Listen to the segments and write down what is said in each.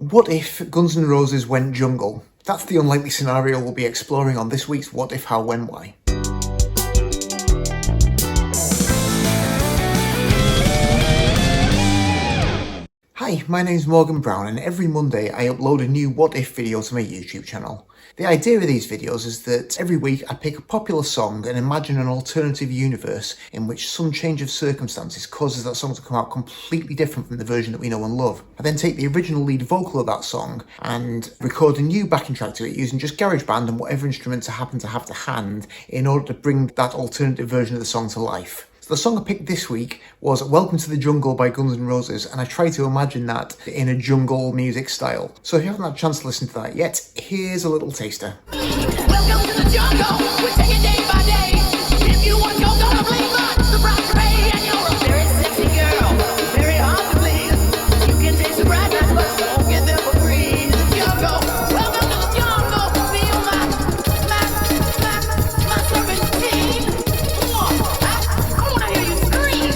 What if Guns N' Roses went jungle? That's the unlikely scenario we'll be exploring on this week's What If, How, When, Why. Hi, my name's Morgan Brown, and every Monday I upload a new What If video to my YouTube channel. The idea of these videos is that every week I pick a popular song and imagine an alternative universe in which some change of circumstances causes that song to come out completely different from the version that we know and love. I then take the original lead vocal of that song and record a new backing track to it using just GarageBand and whatever instruments I happen to have to hand in order to bring that alternative version of the song to life. The song I picked this week was Welcome to the Jungle by Guns N' Roses, and I tried to imagine that in a jungle music style. So if you haven't had a chance to listen to that yet, here's a little taster. Welcome to the jungle, we're taking day by day. If you want your gonna play fun, surprise prey, and you're a very sexy girl, very hard to please. You can taste the brightness, but you won't get there for free. Jungle, welcome to the jungle, feel my serpentine. I wanna hear you scream.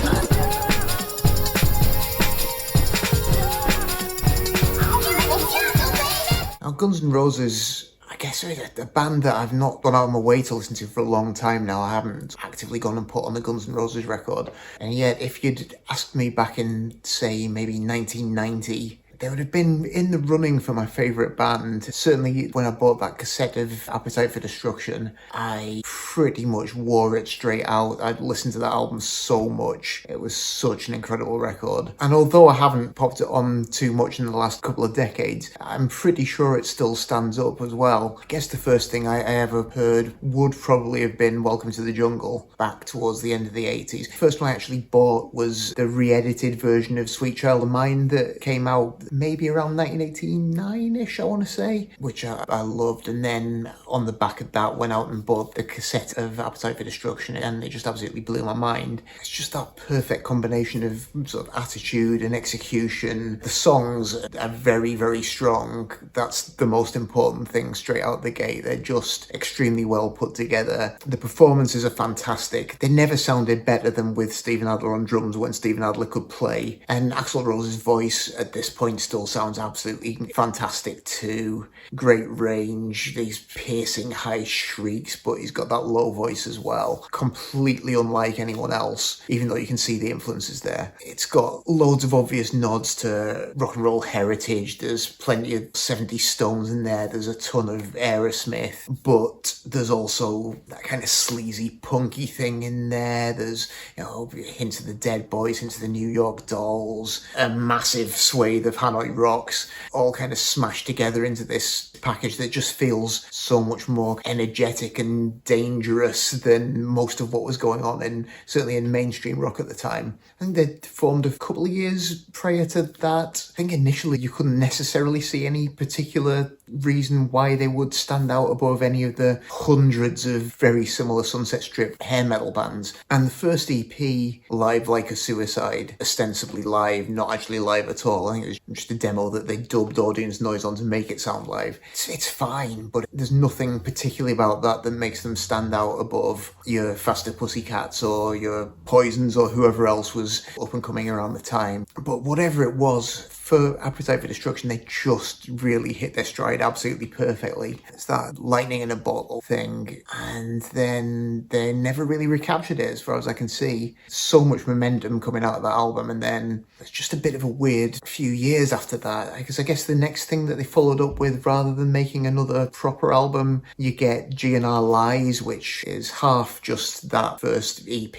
Now, Guns N' Roses, I guess, are a band that I've not gone out of my way to listen to for a long time now. I haven't actively gone and put on the Guns N' Roses record. And yet, if you'd asked me back in, say, maybe 1990, they would have been in the running for my favourite band. Certainly when I bought that cassette of Appetite for Destruction, I pretty much wore it straight out. I'd listened to that album so much. It was such an incredible record. And although I haven't popped it on too much in the last couple of decades, I'm pretty sure it still stands up as well. I guess the first thing I ever heard would probably have been Welcome to the Jungle, back towards the end of the 80s. The first one I actually bought was the re-edited version of Sweet Child of Mine that came out maybe around 1989-ish, I want to say, which I loved. And then on the back of that, went out and bought the cassette of Appetite for Destruction, and it just absolutely blew my mind. It's just that perfect combination of sort of attitude and execution. The songs are very, very strong. That's the most important thing straight out the gate. They're just extremely well put together. The performances are fantastic. They never sounded better than with Steven Adler on drums when Steven Adler could play. And Axl Rose's voice at this point still sounds absolutely fantastic too. Great range, these piercing high shrieks, but he's got that low voice as well. Completely unlike anyone else, even though you can see the influences there. It's got loads of obvious nods to rock and roll heritage. There's plenty of 70 Stones in there. There's a ton of Aerosmith, but there's also that kind of sleazy punky thing in there. There's, you know, hints of the Dead Boys, hints of the New York Dolls, a massive swathe of Hanoi Rocks, all kind of smashed together into this package that just feels so much more energetic and dangerous than most of what was going on certainly in mainstream rock at the time. I think they formed a couple of years prior to that. I think initially you couldn't necessarily see any particular reason why they would stand out above any of the hundreds of very similar Sunset Strip hair metal bands. And the first EP, Live Like a Suicide, ostensibly live, not actually live at all. I think it was just a demo that they dubbed audience noise on to make it sound live. It's fine, but there's nothing particularly about that that makes them stand out above your Faster Pussycats or your Poisons or whoever else was up and coming around the time. But whatever it was, for Appetite for Destruction, they just really hit their stride absolutely perfectly. It's that lightning in a bottle thing, and then they never really recaptured it as far as I can see. So much momentum coming out of that album, and then it's just a bit of a weird few years after that, because I guess the next thing that they followed up with, rather than making another proper album, you get GNR Lies, which is half just that first EP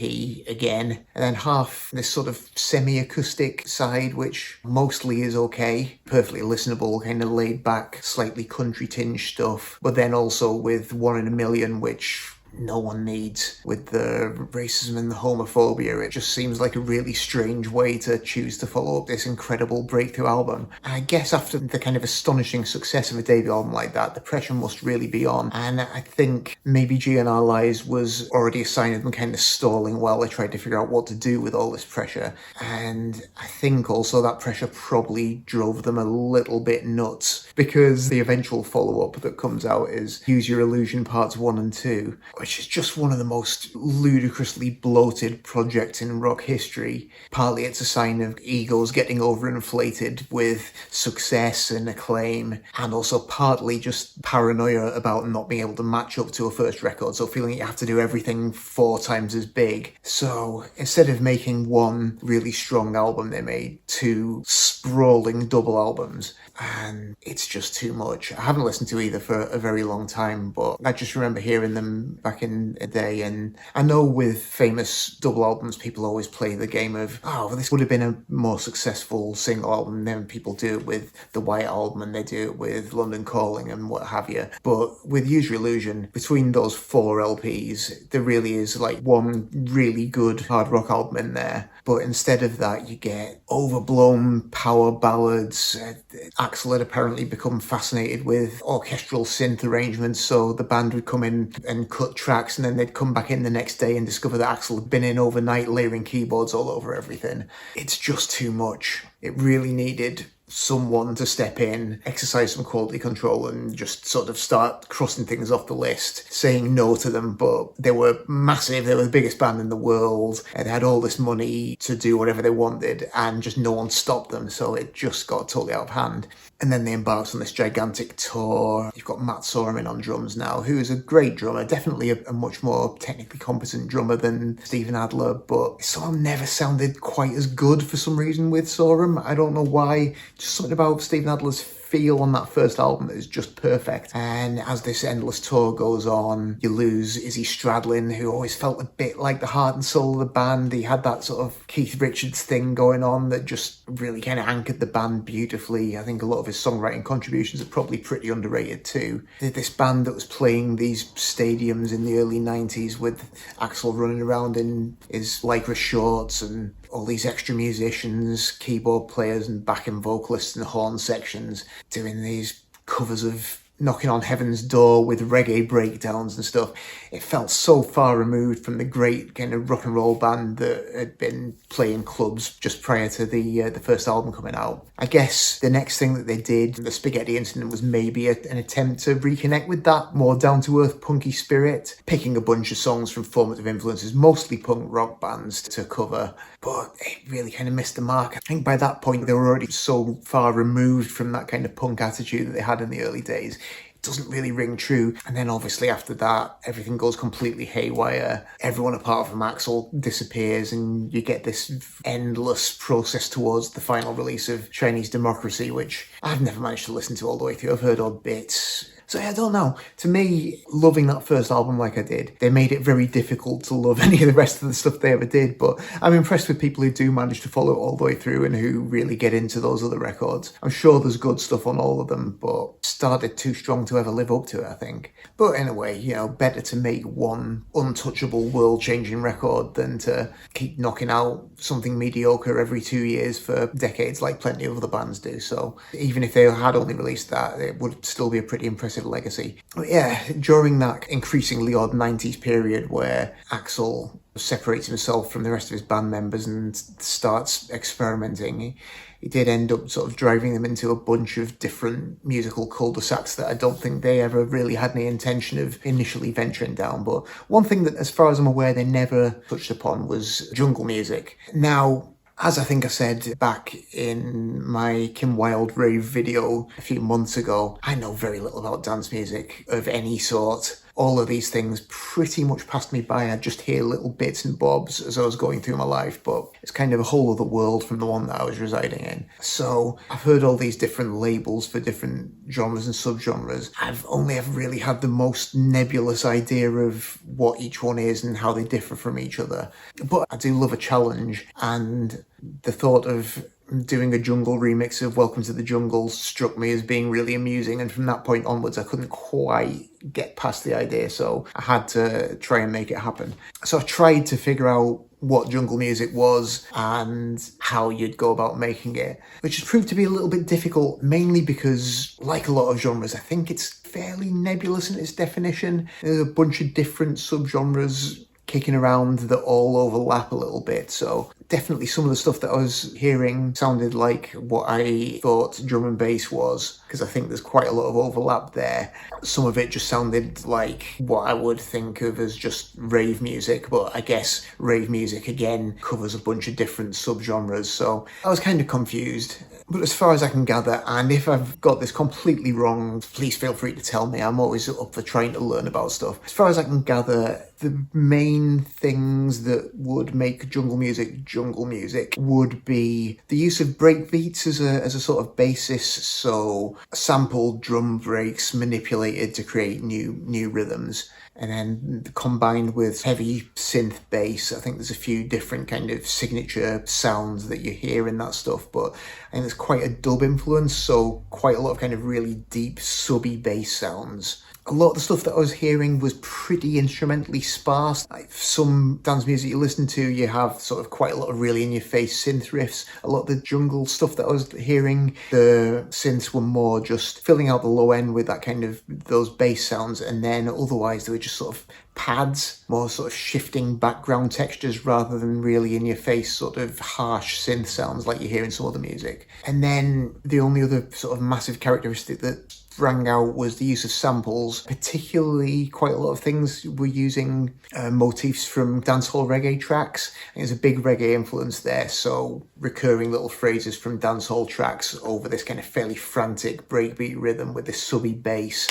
again, and then half this sort of semi-acoustic side, which mostly is okay, perfectly listenable, kind of laid back, slightly country tinge stuff, but then also with One in a Million, which no one needs, with the racism and the homophobia. It just seems like a really strange way to choose to follow up this incredible breakthrough album. And I guess after the kind of astonishing success of a debut album like that, the pressure must really be on. And I think maybe GNR Lies was already a sign of them kind of stalling while they tried to figure out what to do with all this pressure. And I think also that pressure probably drove them a little bit nuts, because the eventual follow-up that comes out is Use Your Illusion Parts 1 and 2, which is just one of the most ludicrously bloated projects in rock history. Partly it's a sign of egos getting overinflated with success and acclaim, and also partly just paranoia about not being able to match up to a first record, so feeling you have to do everything 4 times as big. So instead of making one really strong album, they made 2 sprawling double albums, and it's just too much. I haven't listened to either for a very long time, but I just remember hearing them back in the day, and I know with famous double albums people always play the game of, oh, well, this would have been a more successful single album than people do it with the White Album and they do it with London Calling and what have you. But with Use Your Illusion, between those 4 LPs, there really is like one really good hard rock album in there. But instead of that, you get overblown power ballads. Axl had apparently become fascinated with orchestral synth arrangements, so the band would come in and cut tracks, and then they'd come back in the next day and discover that Axl had been in overnight layering keyboards all over everything. It's just too much. It really needed someone to step in, exercise some quality control, and just sort of start crossing things off the list, saying no to them. But they were massive, they were the biggest band in the world, and they had all this money to do whatever they wanted, and just no one stopped them, so it just got totally out of hand. And then they embarked on this gigantic tour. You've got Matt Sorum in on drums now, who is a great drummer, definitely a much more technically competent drummer than Steven Adler, but it sort of never sounded quite as good for some reason with Sorum. I don't know why. Just something about Steven Adler's feel on that first album that is just perfect. And as this endless tour goes on, you lose Izzy Stradlin, who always felt a bit like the heart and soul of the band. He had that sort of Keith Richards thing going on that just really kind of anchored the band beautifully. I think a lot of his songwriting contributions are probably pretty underrated too. This band that was playing these stadiums in the early 90s with Axl running around in his lycra shorts and all these extra musicians, keyboard players and backing vocalists and horn sections doing these covers of Knocking on Heaven's Door with reggae breakdowns and stuff. It felt so far removed from the great kind of rock and roll band that had been playing clubs just prior to the first album coming out. I guess the next thing that they did, the Spaghetti Incident, was maybe an attempt to reconnect with that more down-to-earth punky spirit, picking a bunch of songs from formative influences, mostly punk rock bands, to cover. But it really kind of missed the mark. I think by that point they were already so far removed from that kind of punk attitude that they had in the early days. It doesn't really ring true. And then obviously after that, everything goes completely haywire. Everyone apart from Axl disappears, and you get this endless process towards the final release of Chinese Democracy, which I've never managed to listen to all the way through. I've heard odd bits. So yeah, I don't know. To me, loving that first album like I did, they made it very difficult to love any of the rest of the stuff they ever did. But I'm impressed with people who do manage to follow it all the way through and who really get into those other records. I'm sure there's good stuff on all of them, but started too strong to ever live up to it, I think. But anyway, you know, better to make one untouchable, world-changing record than to keep knocking out something mediocre every 2 years for decades like plenty of other bands do. So even if they had only released that, it would still be a pretty impressive legacy. But yeah, during that increasingly odd 90s period where Axl separates himself from the rest of his band members and starts experimenting, he did end up sort of driving them into a bunch of different musical cul-de-sacs that I don't think they ever really had any intention of initially venturing down. But one thing that, as far as I'm aware, they never touched upon was jungle music. Now, as I think I said back in my Kim Wilde rave video a few months ago, I know very little about dance music of any sort. All of these things pretty much passed me by. I'd just hear little bits and bobs as I was going through my life, but it's kind of a whole other world from the one that I was residing in. So I've heard all these different labels for different genres and subgenres. I've only ever really had the most nebulous idea of what each one is and how they differ from each other. But I do love a challenge, and the thought of doing a jungle remix of Welcome to the Jungle struck me as being really amusing, and from that point onwards I couldn't quite get past the idea, so I had to try and make it happen. So I tried to figure out what jungle music was and how you'd go about making it, which has proved to be a little bit difficult, mainly because, like a lot of genres, I think it's fairly nebulous in its definition. There's a bunch of different subgenres kicking around that all overlap a little bit, so definitely some of the stuff that I was hearing sounded like what I thought drum and bass was, because I think there's quite a lot of overlap there. Some of it just sounded like what I would think of as just rave music, but I guess rave music again covers a bunch of different subgenres, so I was kind of confused. But as far as I can gather, and if I've got this completely wrong, please feel free to tell me. I'm always up for trying to learn about stuff. As far as I can gather, the main things that would make jungle music would be the use of breakbeats as a sort of basis, so sampled drum breaks manipulated to create new rhythms, and then combined with heavy synth bass. I think there's a few different kind of signature sounds that you hear in that stuff, but I think there's quite a dub influence, so quite a lot of kind of really deep subby bass sounds. A lot of the stuff that I was hearing was pretty instrumentally sparse. Like some dance music you listen to, you have sort of quite a lot of really in-your-face synth riffs. A lot of the jungle stuff that I was hearing, the synths were more just filling out the low end with that kind of those bass sounds, and then otherwise they were just sort of pads, more sort of shifting background textures rather than really in-your-face sort of harsh synth sounds like you hear in some other music. And then the only other sort of massive characteristic that rang out was the use of samples, particularly quite a lot of things were using motifs from dancehall reggae tracks. There's a big reggae influence there, so recurring little phrases from dancehall tracks over this kind of fairly frantic breakbeat rhythm with this subby bass.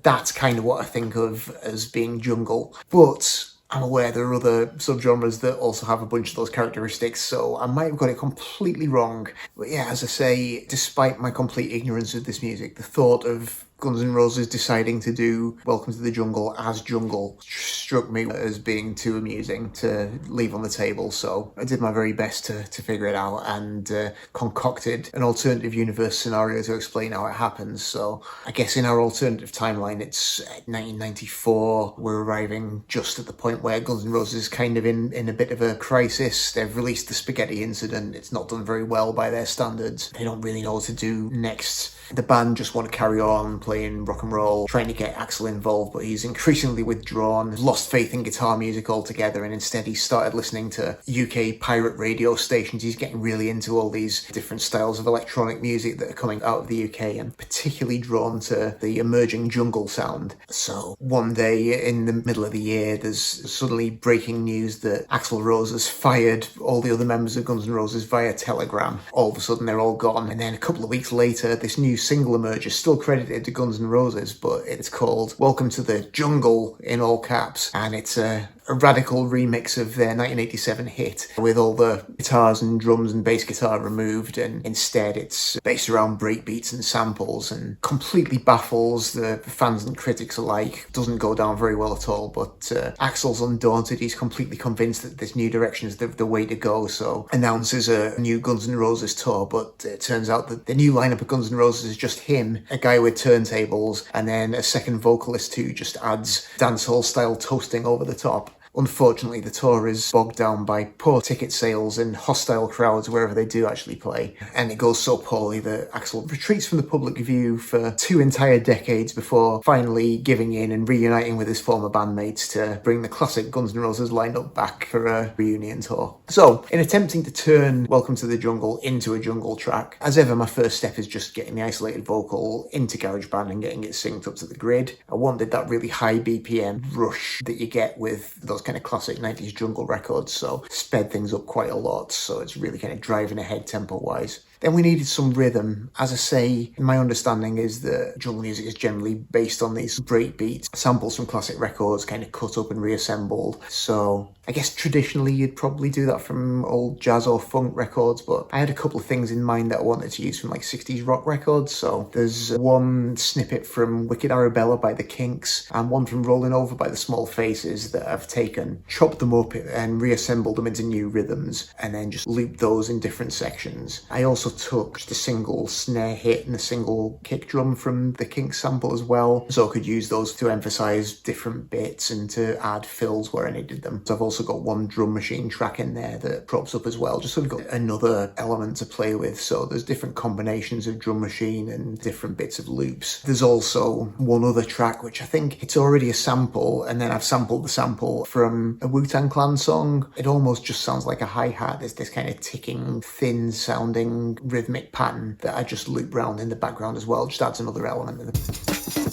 That's kind of what I think of as being jungle, but I'm aware there are other subgenres that also have a bunch of those characteristics, so I might have got it completely wrong. But yeah, as I say, despite my complete ignorance of this music, the thought of Guns N' Roses deciding to do Welcome to the Jungle as Jungle struck me as being too amusing to leave on the table, so I did my very best to figure it out and concocted an alternative universe scenario to explain how it happens. So I guess in our alternative timeline, it's 1994. We're arriving just at the point where Guns N' Roses is kind of in a bit of a crisis. They've released the Spaghetti Incident. It's not done very well by their standards. They don't really know what to do next. The band just want to carry on playing rock and roll, trying to get Axl involved, but he's increasingly withdrawn, lost faith in guitar music altogether, and instead he started listening to UK pirate radio stations. He's getting really into all these different styles of electronic music that are coming out of the UK, and particularly drawn to the emerging jungle sound. So one day in the middle of the year, there's suddenly breaking news that Axl Rose has fired all the other members of Guns N' Roses via telegram. All of a sudden they're all gone, and then a couple of weeks later, this new single emerges, still credited to Guns N' Roses, but it's called Welcome to the Jungle in all caps, and it's a radical remix of their 1987 hit with all the guitars and drums and bass guitar removed, and instead it's based around breakbeats and samples, and completely baffles the fans and critics alike. Doesn't go down very well at all, but Axl's undaunted. He's completely convinced that this new direction is the way to go, so announces a new Guns N' Roses tour, but it turns out that the new lineup of Guns N' Roses is just him, a guy with turntables, and then a second vocalist who just adds dancehall style toasting over the top. Unfortunately, the tour is bogged down by poor ticket sales and hostile crowds wherever they do actually play, and it goes so poorly that Axl retreats from the public view for 2 entire decades before finally giving in and reuniting with his former bandmates to bring the classic Guns N' Roses lineup back for a reunion tour. So, in attempting to turn Welcome to the Jungle into a jungle track, as ever, my first step is just getting the isolated vocal into GarageBand and getting it synced up to the grid. I wanted that really high BPM rush that you get with those kind of classic 90s jungle records, so sped things up quite a lot, so it's really kind of driving ahead tempo wise. Then we needed some rhythm. As I say, my understanding is that jungle music is generally based on these breakbeats, samples from classic records, kind of cut up and reassembled. So I guess traditionally you'd probably do that from old jazz or funk records, but I had a couple of things in mind that I wanted to use from like 60s rock records. So there's one snippet from Wicked Arabella by the Kinks and one from Rolling Over by the Small Faces that I've taken, chopped them up and reassembled them into new rhythms, and then just looped those in different sections. I also also took just a single snare hit and a single kick drum from the Kinks sample as well, so I could use those to emphasize different bits and to add fills where I needed them. So I've also got one drum machine track in there that props up as well, just so we've got another element to play with. So there's different combinations of drum machine and different bits of loops. There's also one other track which I think it's already a sample, and then I've sampled the sample from a Wu-Tang Clan song. It almost just sounds like a hi-hat. There's this kind of ticking, thin sounding rhythmic pattern that I just loop round in the background as well. Just adds another element of the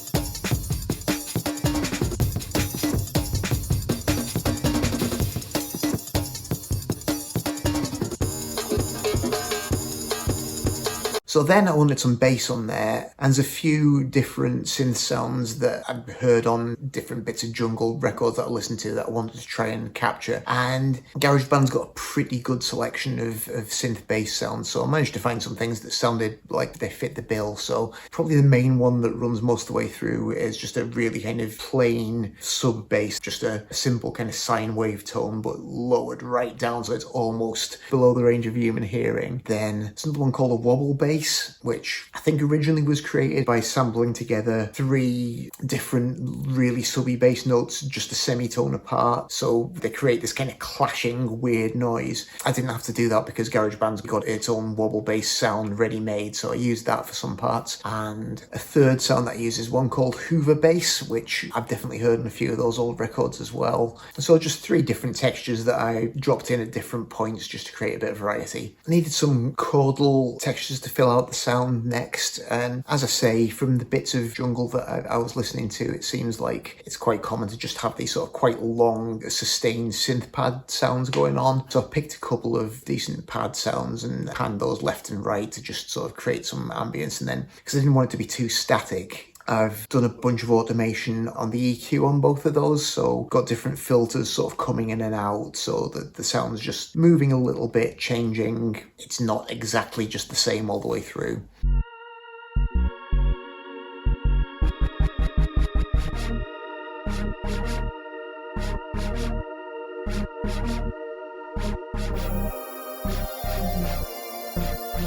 So then I wanted some bass on there, and there's a few different synth sounds that I've heard on different bits of jungle records that I listened to that I wanted to try and capture. And GarageBand's got a pretty good selection of synth bass sounds, so I managed to find some things that sounded like they fit the bill. So probably the main one that runs most of the way through is just a really kind of plain sub bass, just a simple kind of sine wave tone, but lowered right down so it's almost below the range of human hearing. Then there's another one called a wobble bass, which I think originally was created by sampling together 3 different really subby bass notes just a semitone apart, so they create this kind of clashing weird noise. I didn't have to do that because GarageBand's got its own wobble bass sound ready made, so I used that for some parts. And a third sound that I use is one called Hoover bass, which I've definitely heard in a few of those old records as well. So just 3 different textures that I dropped in at different points just to create a bit of variety. I needed some chordal textures to fill out the sound next, and as I say, from the bits of jungle that I was listening to, it seems like it's quite common to just have these sort of quite long sustained synth pad sounds going on. So I picked a couple of decent pad sounds and panned those left and right to just sort of create some ambience, and then because I didn't want it to be too static, I've done a bunch of automation on the EQ on both of those, so got different filters sort of coming in and out so that the sound's just moving a little bit, changing. It's not exactly just the same all the way through.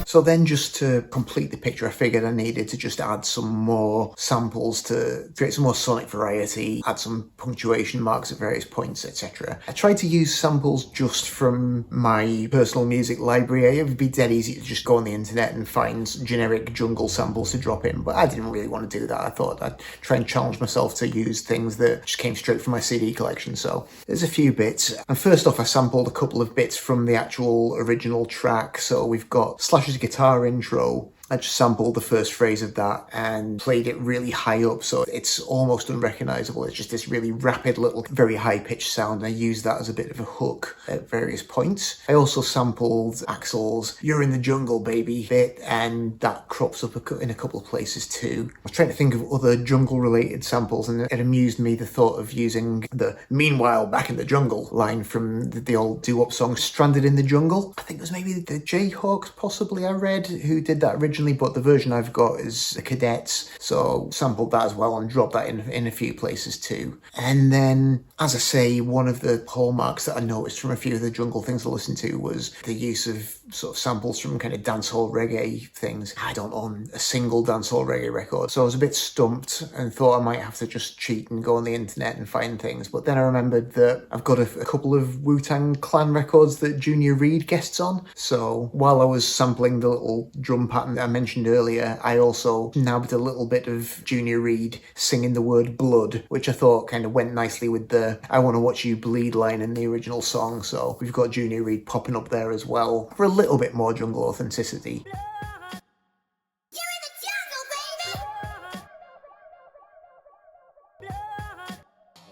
So then just to complete the picture, I figured I needed to just add some more samples to create some more sonic variety, add some punctuation marks at various points, etc. I tried to use samples just from my personal music library. It would be dead easy to just go on the internet and find generic jungle samples to drop in, but I didn't really want to do that. I thought I'd try and challenge myself to use things that just came straight from my CD collection. So there's a few bits. And first off, I sampled a couple of bits from the actual original track. So we've got Slash's guitar intro. I just sampled the first phrase of that and played it really high up, so it's almost unrecognisable. It's just this really rapid little, very high-pitched sound, and I used that as a bit of a hook at various points. I also sampled Axl's "You're in the Jungle, Baby" bit, and that crops up in a couple of places too. I was trying to think of other jungle-related samples, and it amused me the thought of using the "Meanwhile, back in the jungle" line from the old doo-wop song "Stranded in the Jungle." I think it was maybe the Jayhawks, possibly, I read, who did that originally, but the version I've got is the Cadets, so sampled that as well and dropped that in a few places too. And then, as I say, one of the hallmarks that I noticed from a few of the jungle things I listened to was the use of sort of samples from kind of dancehall reggae things. I don't own a single dancehall reggae record, so I was a bit stumped and thought I might have to just cheat and go on the internet and find things. But then I remembered that I've got a couple of Wu-Tang Clan records that Junior Reid guests on. So while I was sampling the little drum pattern that I mentioned earlier, I also nabbed a little bit of Junior Reid singing the word blood, which I thought kind of went nicely with the "I want to watch you bleed" line in the original song. So we've got Junior Reid popping up there as well for a little bit more jungle authenticity.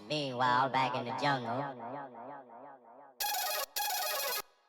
Meanwhile, back in the jungle.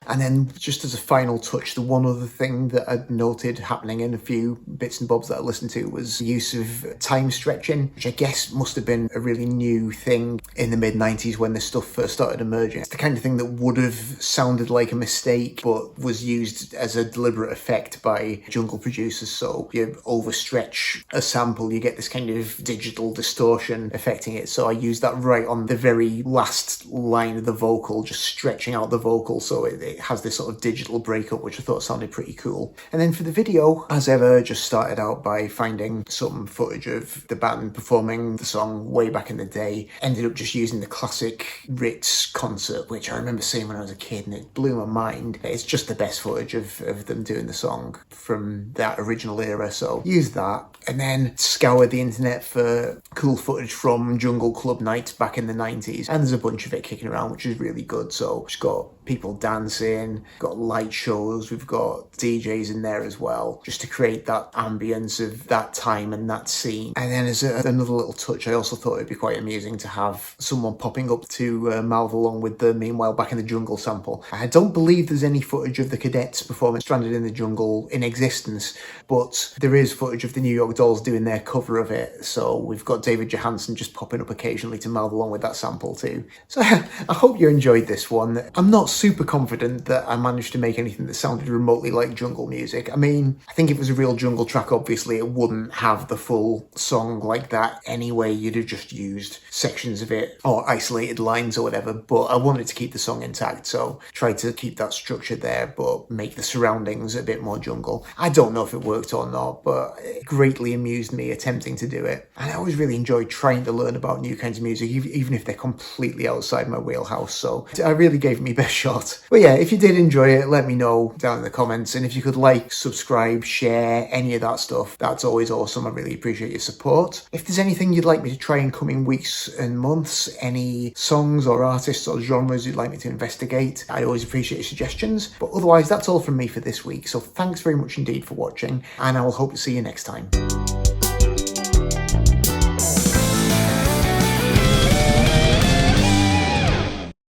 And then just as a final touch, the one other thing that I'd noted happening in a few bits and bobs that I listened to was the use of time stretching, which I guess must have been a really new thing in the mid-90s when this stuff first started emerging. It's the kind of thing that would have sounded like a mistake, but was used as a deliberate effect by jungle producers. So you overstretch a sample, you get this kind of digital distortion affecting it. So I used that right on the very last line of the vocal, just stretching out the vocal so it it has this sort of digital breakup, which I thought sounded pretty cool. And then for the video, as ever, just started out by finding some footage of the band performing the song way back in the day. Ended up just using the classic Ritz concert, which I remember seeing when I was a kid, and it blew my mind. It's just the best footage of them doing the song from that original era, so use that. And then scoured the internet for cool footage from Jungle Club nights back in the 90s, and there's a bunch of it kicking around, which is really good. So it's got people dancing, got light shows, we've got DJs in there as well, just to create that ambience of that time and that scene. And then as another little touch, I also thought it'd be quite amusing to have someone popping up to mouth along with the Meanwhile Back in the Jungle sample. I don't believe there's any footage of the Cadets performing Stranded in the Jungle in existence, but there is footage of the New York Dolls doing their cover of it. So we've got David Johansen just popping up occasionally to mouth along with that sample too. So I hope you enjoyed this one. I'm not super confident that I managed to make anything that sounded remotely like jungle music. I mean, I think if it was a real jungle track, obviously it wouldn't have the full song like that anyway. You'd have just used sections of it or isolated lines or whatever, but I wanted to keep the song intact, so tried to keep that structure there but make the surroundings a bit more jungle. I don't know if it worked or not, but it greatly amused me attempting to do it. And I always really enjoyed trying to learn about new kinds of music, even if they're completely outside my wheelhouse, so I really gave it my best shot. But yeah, if you did enjoy it, let me know down in the comments, and if you could like, subscribe, share, any of that stuff, that's always awesome. I really appreciate your support. If there's anything you'd like me to try in coming weeks and months, any songs or artists or genres you'd like me to investigate, I always appreciate your suggestions. But otherwise, that's all from me for this week, so thanks very much indeed for watching, and I will hope to see you next time.